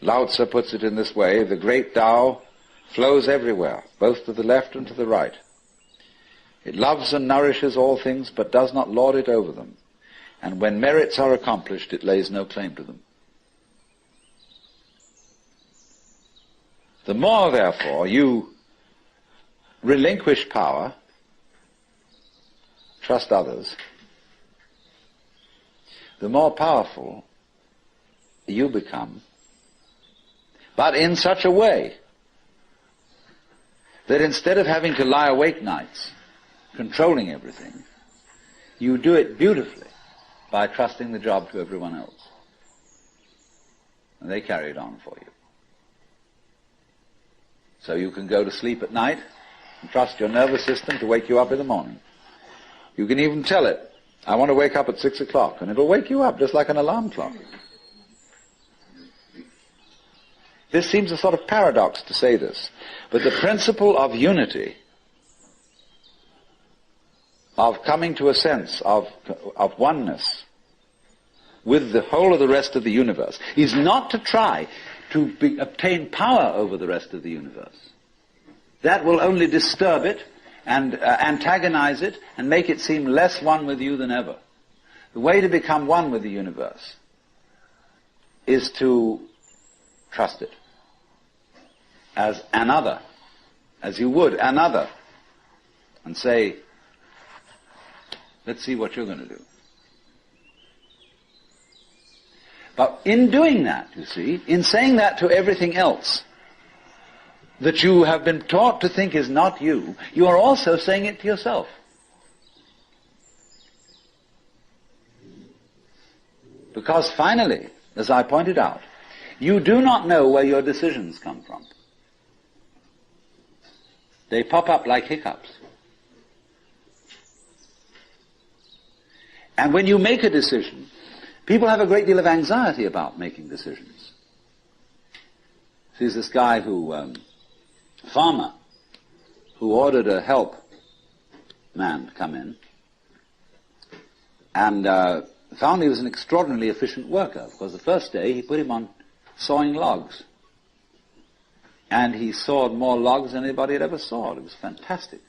Lao Tzu puts it in this way: the great Tao flows everywhere, both to the left and to the right. It loves and nourishes all things, but does not lord it over them. And when merits are accomplished, it lays no claim to them. The more, therefore, you relinquish power, trust others, the more powerful you become, but in such a way that instead of having to lie awake nights controlling everything, you do it beautifully by trusting the job to everyone else. And they carry it on for you. So you can go to sleep at night and trust your nervous system to wake you up in the morning. You can even tell it, I want to wake up at 6 o'clock, and it'll wake you up just like an alarm clock. This seems a sort of paradox to say this, but the principle of unity, of coming to a sense of oneness with the whole of the rest of the universe, is not to try to obtain power over the rest of the universe. That will only disturb it and antagonize it and make it seem less one with you than ever. The way to become one with the universe is to trust it as another, as you would another, and say, let's see what you're going to do. But in doing that, you see, in saying that to everything else that you have been taught to think is not you, you are also saying it to yourself. Because finally, as I pointed out, you do not know where your decisions come from. They pop up like hiccups. And when you make a decision, people have a great deal of anxiety about making decisions. There's this guy farmer, who ordered a help man to come in, and found he was an extraordinarily efficient worker, because the first day he put him on sawing logs. And he sawed more logs than anybody had ever sawed. It was fantastic.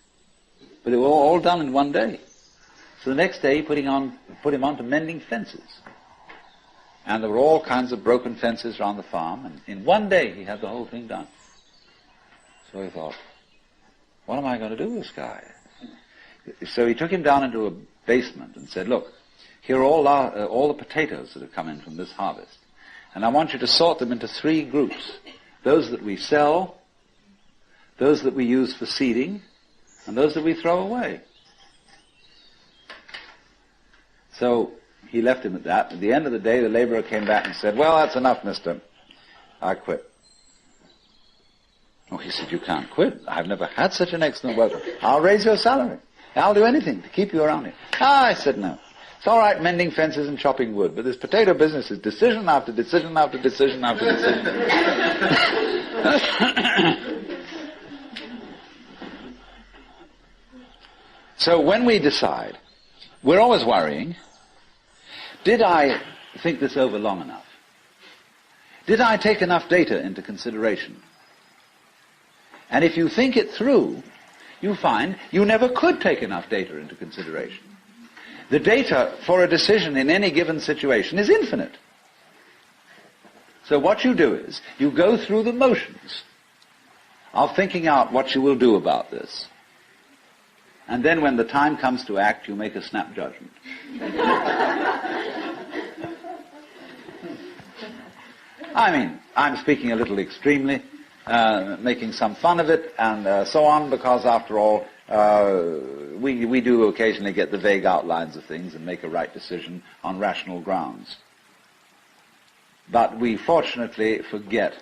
But it was all done in one day. So the next day he put him on to mending fences. And there were all kinds of broken fences around the farm, and in one day he had the whole thing done. So he thought, what am I going to do with this guy? So he took him down into a basement and said, look, here are all the potatoes that have come in from this harvest. And I want you to sort them into 3 groups. Those that we sell, those that we use for seeding, and those that we throw away. So he left him at that. At the end of the day, the laborer came back and said, well, that's enough, mister. I quit. Oh, he said, you can't quit. I've never had such an excellent worker. I'll raise your salary. I'll do anything to keep you around here. I said, no. It's all right mending fences and chopping wood, but this potato business is decision after decision after decision after decision. So when we decide, we're always worrying, did I think this over long enough? Did I take enough data into consideration? And if you think it through, you find you never could take enough data into consideration. The data for a decision in any given situation is infinite. So what you do is, you go through the motions of thinking out what you will do about this. And then when the time comes to act, you make a snap judgment. I mean, I'm speaking a little extremely, making some fun of it and so on, because after all, we do occasionally get the vague outlines of things and make a right decision on rational grounds. But we fortunately forget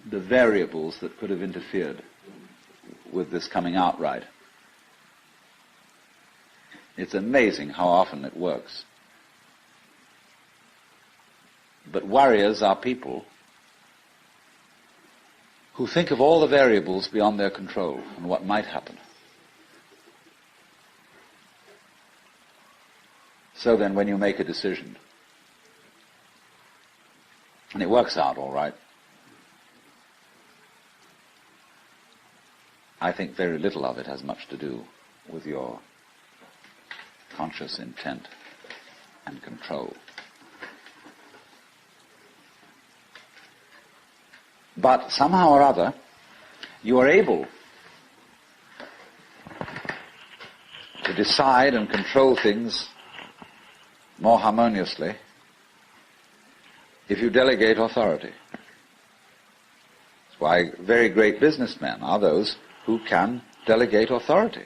the variables that could have interfered with this coming out right. It's amazing how often it works. But warriors are people who think of all the variables beyond their control and what might happen. So then when you make a decision, And it works out all right. I think very little of it has much to do with your conscious intent and control. But somehow or other, you are able to decide and control things more harmoniously if you delegate authority. That's why very great businessmen are those who can delegate authority.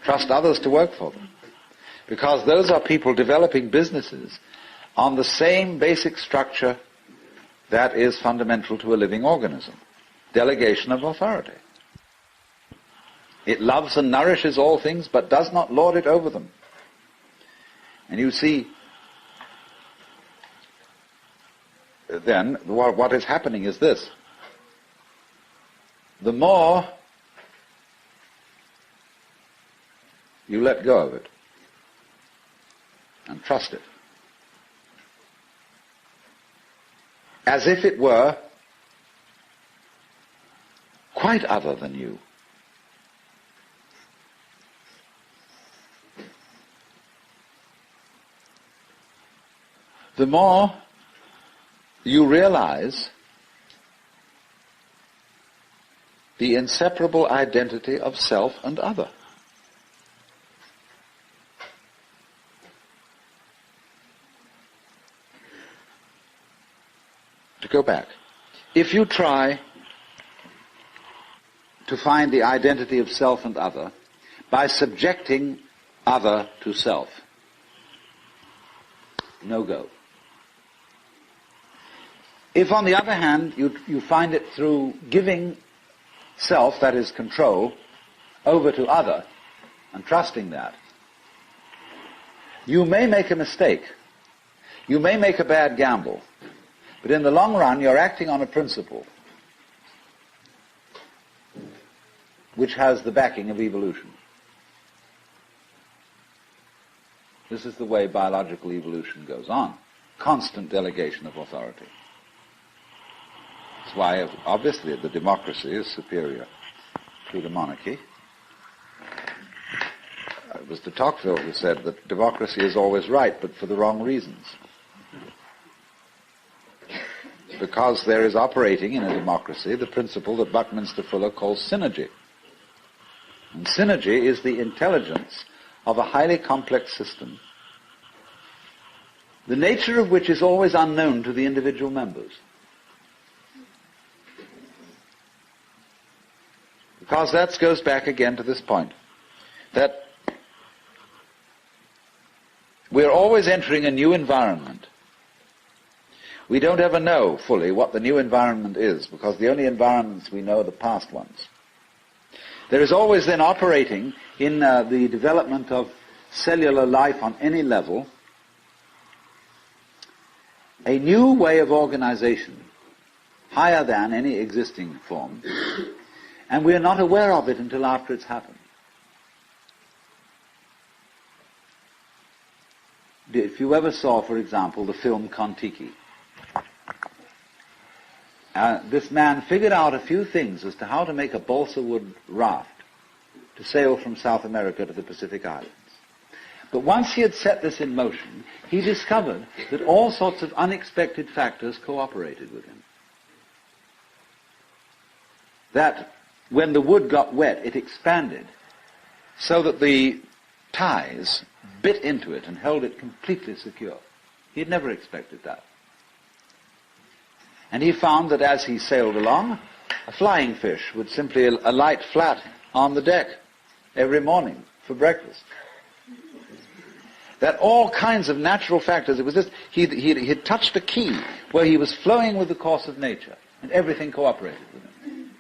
Trust others to work for them. Because those are people developing businesses on the same basic structure that is fundamental to a living organism. Delegation of authority. It loves and nourishes all things, but does not lord it over them. And you see, then, what is happening is this. The more you let go of it and trust it, as if it were quite other than you, the more you realize the inseparable identity of self and other. To go back, if you try to find the identity of self and other by subjecting other to self, no go. If, on the other hand, you find it through giving self, that is control, over to other, and trusting that, you may make a mistake. You may make a bad gamble. But in the long run, you're acting on a principle which has the backing of evolution. This is the way biological evolution goes on. Constant delegation of authority. That's why, obviously, the democracy is superior to the monarchy. It was de Tocqueville who said that democracy is always right, but for the wrong reasons. Because there is operating in a democracy the principle that Buckminster Fuller calls synergy. And synergy is the intelligence of a highly complex system, the nature of which is always unknown to the individual members. Because that goes back again to this point, that we're always entering a new environment. We don't ever know fully what the new environment is, because the only environments we know are the past ones. There is always then operating in the development of cellular life on any level a new way of organization, higher than any existing form, and we are not aware of it until after it's happened. If you ever saw, for example, the film Kon-Tiki, this man figured out a few things as to how to make a balsa wood raft to sail from South America to the Pacific Islands. But once he had set this in motion, he discovered that all sorts of unexpected factors cooperated with him. That when the wood got wet, it expanded so that the ties bit into it and held it completely secure. He had never expected that. And he found that as he sailed along, a flying fish would simply alight flat on the deck every morning for breakfast. That all kinds of natural factors, it was just, he had touched a key where he was flowing with the course of nature, and everything cooperated with him.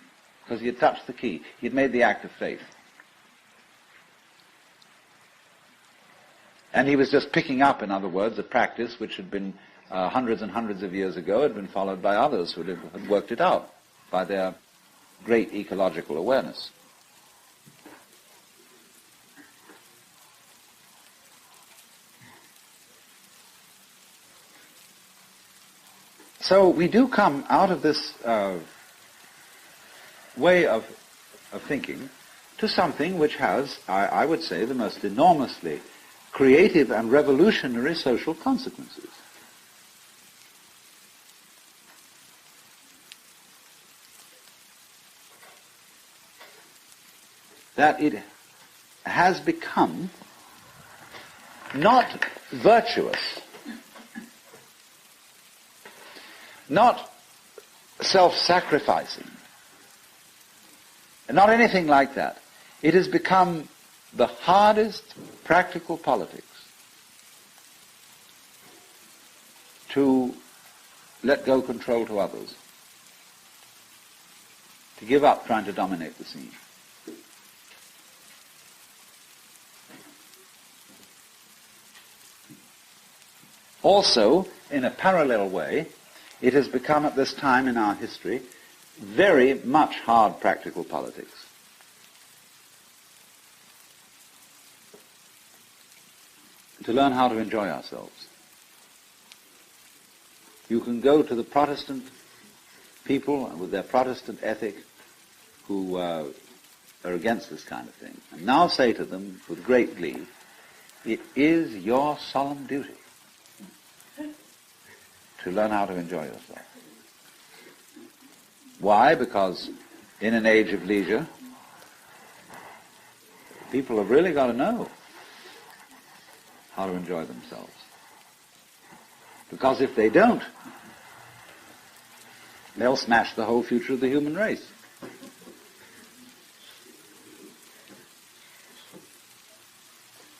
Because he had touched the key. He had made the act of faith. And he was just picking up, in other words, a practice which had been hundreds and hundreds of years ago, had been followed by others who had worked it out by their great ecological awareness. So we do come out of this way of thinking to something which has, I would say, the most enormously creative and revolutionary social consequences. That it has become not virtuous, not self-sacrificing, not anything like that. It has become the hardest practical politics to let go control to others, to give up trying to dominate the scene. Also, in a parallel way, it has become at this time in our history very much hard practical politics. To learn how to enjoy ourselves. You can go to the Protestant people with their Protestant ethic who are against this kind of thing, and now say to them with great glee, it is your solemn duty to learn how to enjoy yourself. Why? Because in an age of leisure, people have really got to know how to enjoy themselves. Because if they don't, they'll smash the whole future of the human race.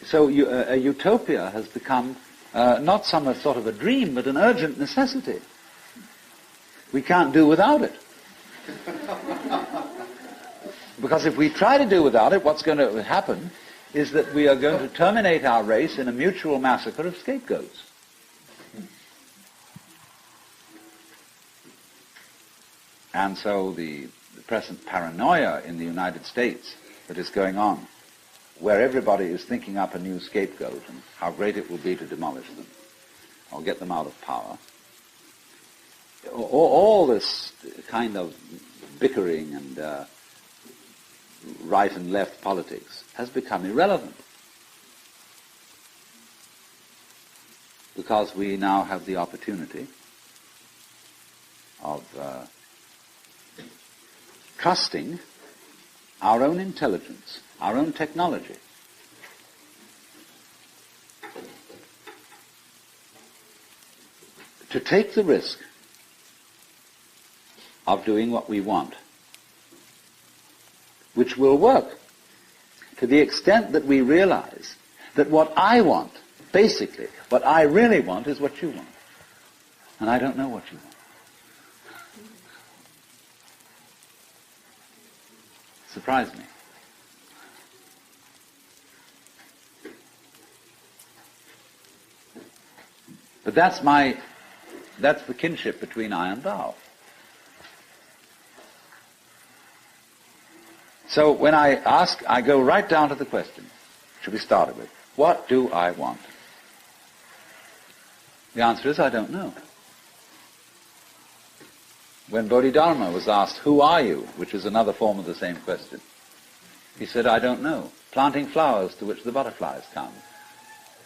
So a utopia has become not some sort of a dream, but an urgent necessity. We can't do without it. Because if we try to do without it, what's going to happen is that we are going to terminate our race in a mutual massacre of scapegoats. And so the present paranoia in the United States that is going on, where everybody is thinking up a new scapegoat and how great it will be to demolish them or get them out of power, all this kind of bickering and right and left politics has become irrelevant. Because we now have the opportunity of trusting our own intelligence, our own technology, to take the risk of doing what we want, which will work to the extent that we realize that what I want, basically, what I really want is what you want. And I don't know what you want. Surprised me. But that's the kinship between I and thou. So when I ask, I go right down to the question, should be started with, what do I want? The answer is, I don't know. When Bodhidharma was asked, who are you? Which is another form of the same question. He said, I don't know. Planting flowers to which the butterflies come.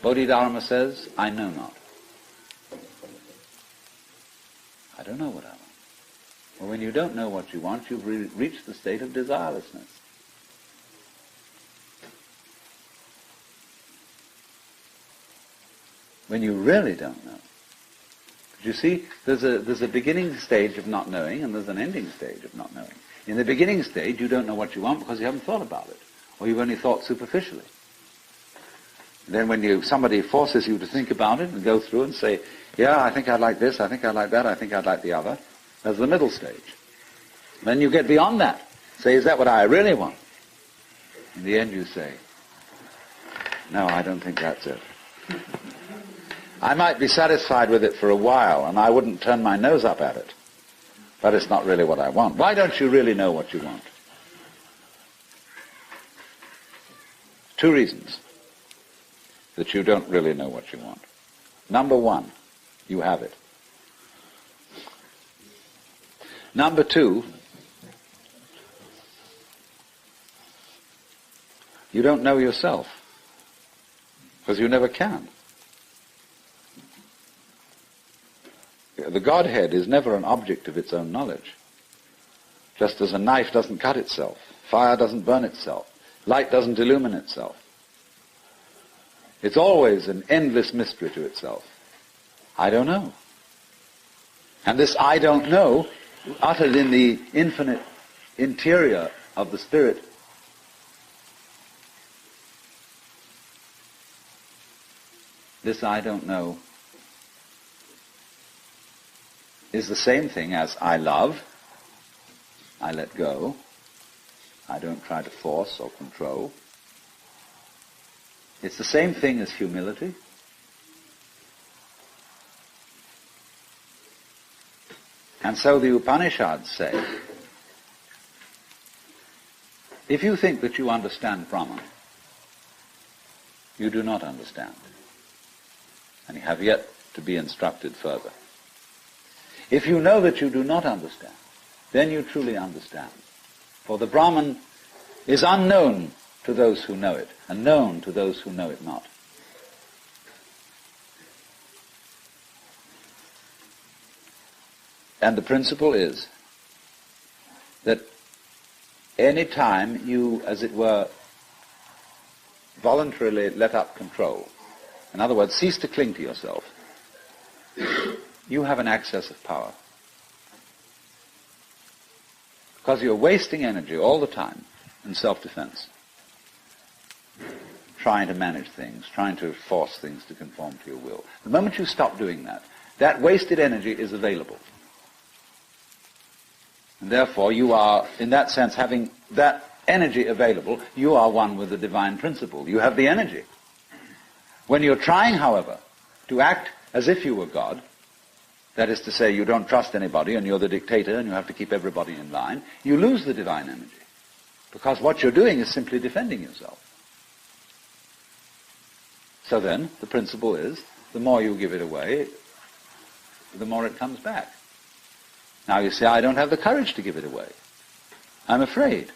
Bodhidharma says, I know not. I don't know what I want. Well, when you don't know what you want, you've reached the state of desirelessness. When you really don't know. You see, there's a beginning stage of not knowing, and there's an ending stage of not knowing. In the beginning stage, you don't know what you want because you haven't thought about it, or you've only thought superficially. Then when somebody forces you to think about it and go through and say, yeah, I think I'd like this, I think I'd like that, I think I'd like the other, there's the middle stage. Then you get beyond that. Say, is that what I really want? In the end you say, no, I don't think that's it. I might be satisfied with it for a while, and I wouldn't turn my nose up at it. But it's not really what I want. Why don't you really know what you want? Two reasons that you don't really know what you want. Number one, you have it. Number two, you don't know yourself, because you never can. The Godhead is never an object of its own knowledge. Just as a knife doesn't cut itself, fire doesn't burn itself, light doesn't illumine itself. It's always an endless mystery to itself. I don't know. And this I don't know, uttered in the infinite interior of the spirit, this I don't know is the same thing as I love, I let go, I don't try to force or control. It's the same thing as humility. And so the Upanishads say, if you think that you understand Brahman, you do not understand. And you have yet to be instructed further. If you know that you do not understand, then you truly understand. For the Brahman is unknown to those who know it, and known to those who know it not. And the principle is that any time you, as it were, voluntarily let up control, in other words, cease to cling to yourself, you have an access of power. Because you're wasting energy all the time in self-defense, trying to manage things, trying to force things to conform to your will. The moment you stop doing that, that wasted energy is available. And therefore you are, in that sense, having that energy available, you are one with the divine principle. You have the energy. When you're trying, however, to act as if you were God, that is to say, you don't trust anybody and you're the dictator and you have to keep everybody in line, you lose the divine energy. Because what you're doing is simply defending yourself. So then, the principle is, the more you give it away, the more it comes back. Now you say, I don't have the courage to give it away. I'm afraid.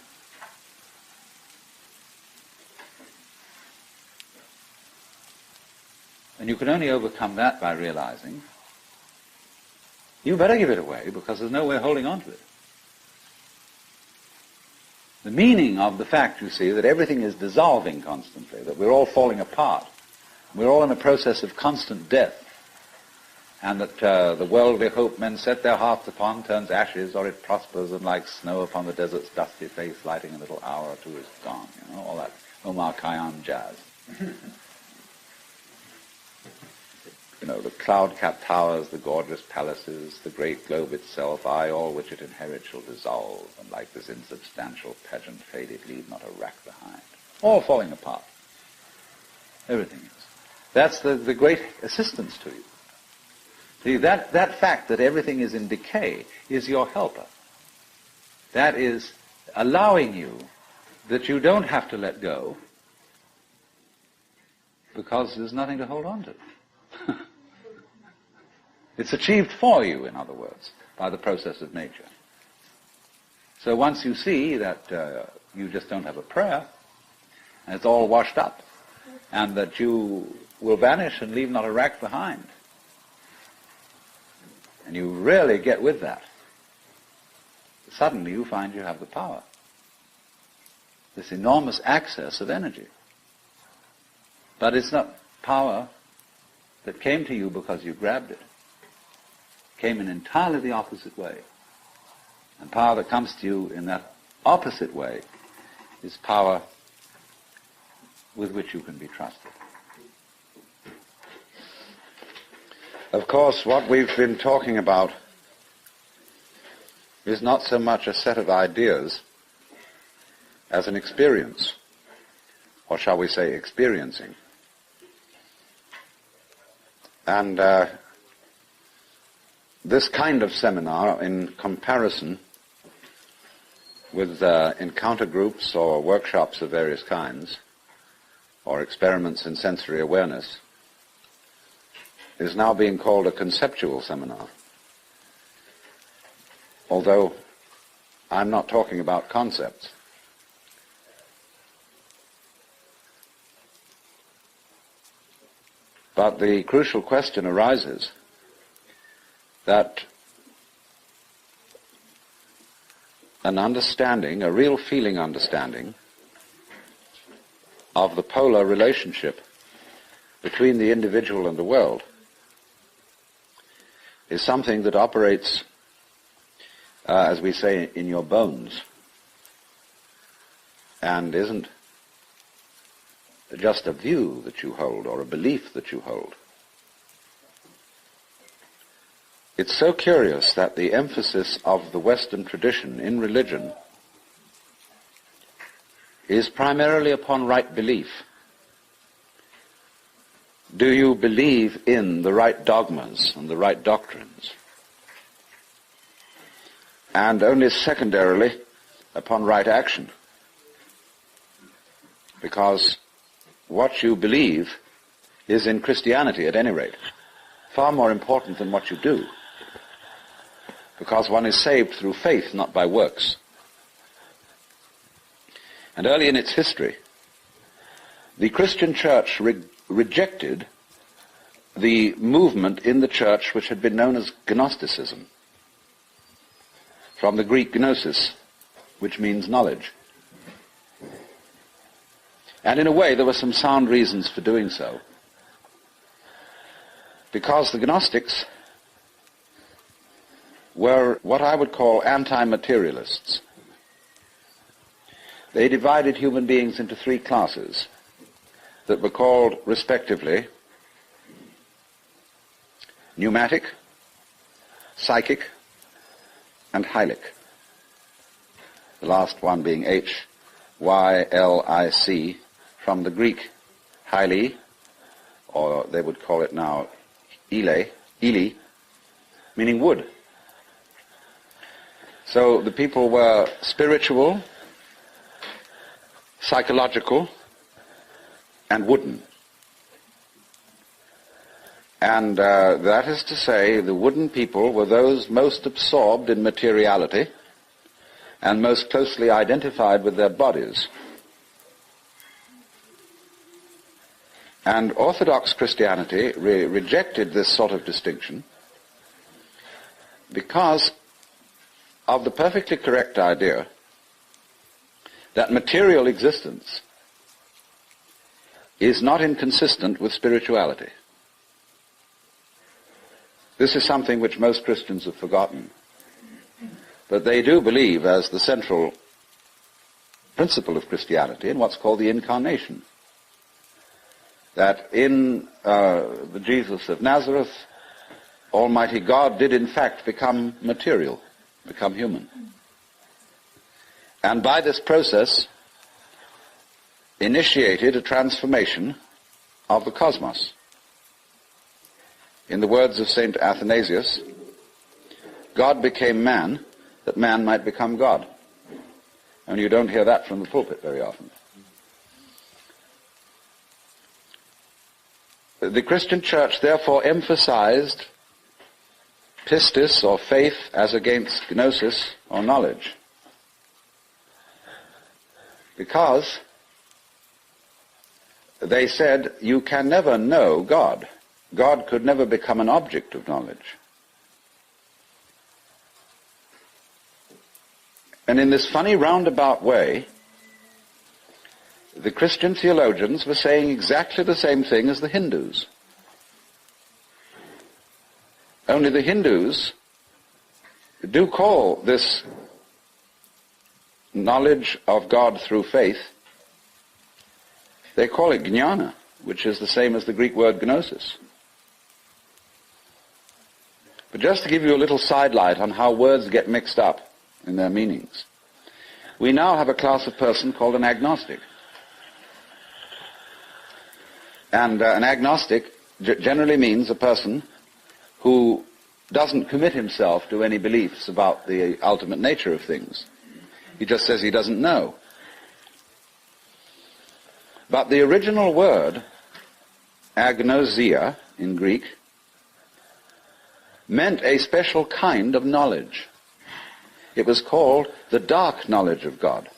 And you can only overcome that by realizing you better give it away because there's no way of holding on to it. The meaning of the fact, you see, that everything is dissolving constantly, that we're all falling apart, we're all in a process of constant death, and that the world we hope men set their hearts upon turns ashes, or it prospers, and like snow upon the desert's dusty face, lighting a little hour or two is gone. You know, all that Omar Khayyam jazz. You know, the cloud-capped towers, the gorgeous palaces, the great globe itself, I, all which it inherits, shall dissolve, and like this insubstantial pageant faded, leave not a rack behind. All falling apart. Everything is. That's the great assistance to you. See, that fact that everything is in decay is your helper. That is allowing you that you don't have to let go because there's nothing to hold on to. It's achieved for you, in other words, by the process of nature. So once you see that you just don't have a prayer, and it's all washed up, and that you will vanish and leave not a rack behind, and you really get with that, suddenly you find you have the power. This enormous access of energy. But it's not power that came to you because you grabbed it. It came in entirely the opposite way. And power that comes to you in that opposite way is power with which you can be trusted. Of course, what we've been talking about is not so much a set of ideas as an experience, or shall we say experiencing. And this kind of seminar, in comparison with encounter groups or workshops of various kinds, or experiments in sensory awareness, is now being called a conceptual seminar. although I'm not talking about concepts. But the crucial question arises that an understanding, a real feeling understanding, of the polar relationship between the individual and the world is something that operates, as we say, in your bones, and isn't just a view that you hold or a belief that you hold. It's so curious that the emphasis of the Western tradition in religion is primarily upon right belief. Do you believe in the right dogmas and the right doctrines? And only secondarily upon right action. Because what you believe is, in Christianity at any rate, far more important than what you do. Because one is saved through faith, not by works. And early in its history, the Christian church rejected the movement in the church which had been known as Gnosticism, from the Greek gnosis, which means knowledge. And in a way, there were some sound reasons for doing so. Because the Gnostics were what I would call anti-materialists. They divided human beings into three classes that were called, respectively, pneumatic, psychic, and hylic. The last one being H-Y-L-I-C, from the Greek hyli, or they would call it now ile, meaning wood. So the people were spiritual, psychological, and wooden. And that is to say, the wooden people were those most absorbed in materiality and most closely identified with their bodies. And Orthodox Christianity rejected this sort of distinction because of the perfectly correct idea that material existence is not inconsistent with spirituality. This is something which most Christians have forgotten. But they do believe, as the central principle of Christianity, in what's called the incarnation. That in the Jesus of Nazareth, Almighty God did in fact become material, become human. And by this process, initiated a transformation of the cosmos. In the words of St. Athanasius, God became man, that man might become God. And you don't hear that from the pulpit very often. The Christian church therefore emphasized pistis, or faith, as against gnosis, or knowledge. Because they said you can never know God. God could never become an object of knowledge. And in this funny roundabout way, the Christian theologians were saying exactly the same thing as the Hindus. Only the Hindus do call this knowledge of God through faith, they call it jnana, which is the same as the Greek word gnosis. But just to give you a little sidelight on how words get mixed up in their meanings, we now have a class of person called an agnostic. And an agnostic generally means a person who doesn't commit himself to any beliefs about the ultimate nature of things. He just says he doesn't know. But the original word, agnosia in Greek, meant a special kind of knowledge. It was called the dark knowledge of God.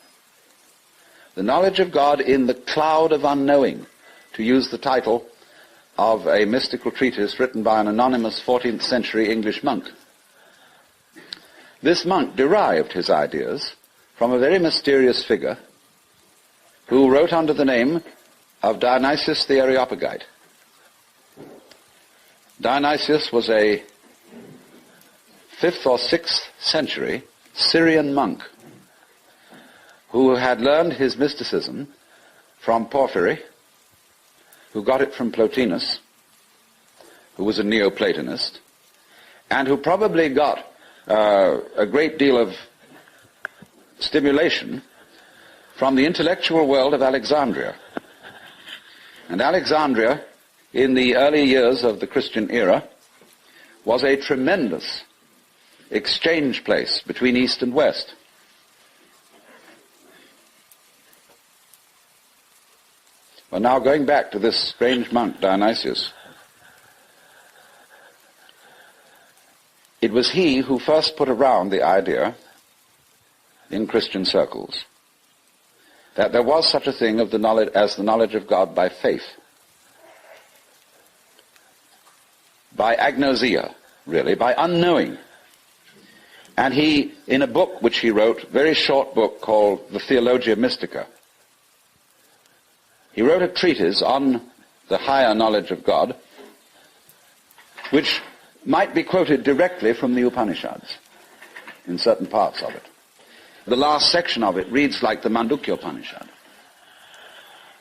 The knowledge of God in the cloud of unknowing, to use the title of a mystical treatise written by an anonymous 14th century English monk. This monk derived his ideas from a very mysterious figure who wrote under the name of Dionysius the Areopagite. Dionysius was a 5th or 6th century Syrian monk who had learned his mysticism from Porphyry, who got it from Plotinus, who was a Neoplatonist, and who probably got a great deal of stimulation from the intellectual world of Alexandria. And Alexandria, in the early years of the Christian era, was a tremendous exchange place between East and West. Well, now going back to this strange monk, Dionysius, it was he who first put around the idea in Christian circles that there was such a thing of the knowledge as the knowledge of God by faith, by agnosia, really, by unknowing. And he, in a book which he wrote, very short book called the Theologia Mystica, he wrote a treatise on the higher knowledge of God, which might be quoted directly from the Upanishads in certain parts of it. The last section of it reads like the Mandukya Upanishad,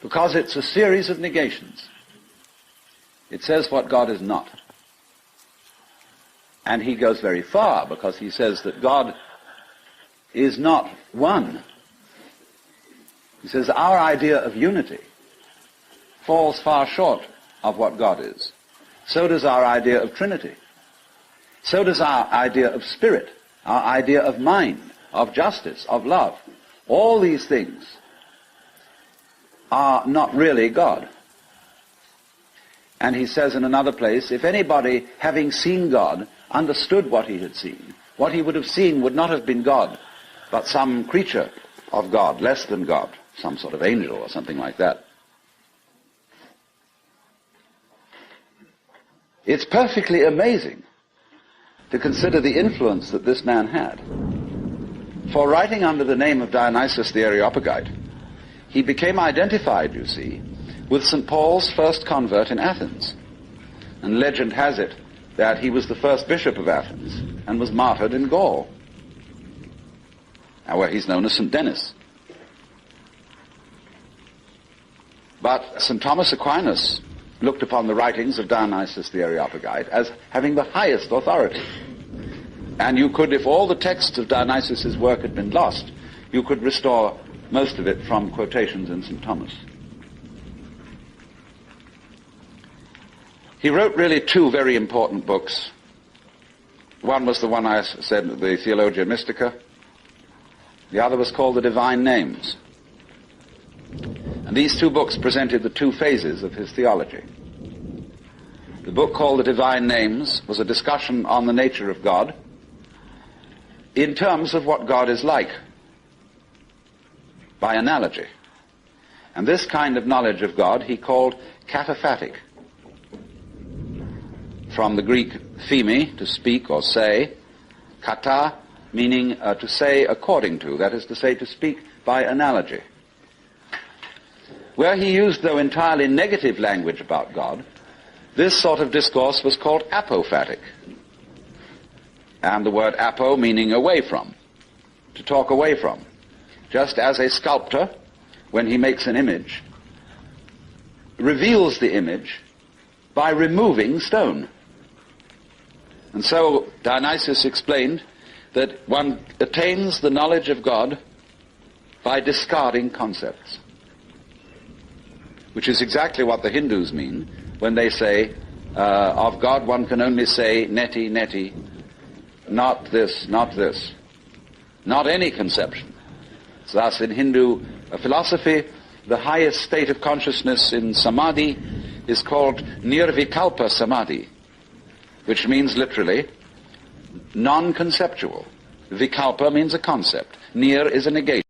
because it's a series of negations. It says what God is not. And he goes very far, because he says that God is not one. He says our idea of unity falls far short of what God is. So does our idea of Trinity. So does our idea of spirit, our idea of mind, of justice, of love. All these things are not really God. And he says in another place, if anybody, having seen God, understood what he had seen, what he would have seen would not have been God, but some creature of God, less than God, some sort of angel or something like that. It's perfectly amazing to consider the influence that this man had. For writing under the name of Dionysius the Areopagite, he became identified, you see, with St. Paul's first convert in Athens. And legend has it that he was the first bishop of Athens and was martyred in Gaul, where he's known as St. Denis. But St. Thomas Aquinas looked upon the writings of Dionysius the Areopagite as having the highest authority. And you could, if all the texts of Dionysius's work had been lost, you could restore most of it from quotations in St. Thomas. He wrote really two very important books. One was the one I said, the Theologia Mystica. The other was called the Divine Names. And these two books presented the two phases of his theology. The book called the Divine Names was a discussion on the nature of God in terms of what God is like, by analogy. And this kind of knowledge of God he called kataphatic, from the Greek theme, to speak or say, kata meaning to say according to, that is to say, to speak by analogy. Where he used, though, entirely negative language about God, this sort of discourse was called apophatic. And the word apo meaning away from, to talk away from. Just as a sculptor, when he makes an image, reveals the image by removing stone. And so Dionysius explained that one attains the knowledge of God by discarding concepts, which is exactly what the Hindus mean when they say, of God one can only say, neti, neti, not this, not this, not any conception. So thus in Hindu philosophy, the highest state of consciousness in samadhi is called nirvikalpa samadhi, which means literally non-conceptual. Vikalpa means a concept. Nir is a negation.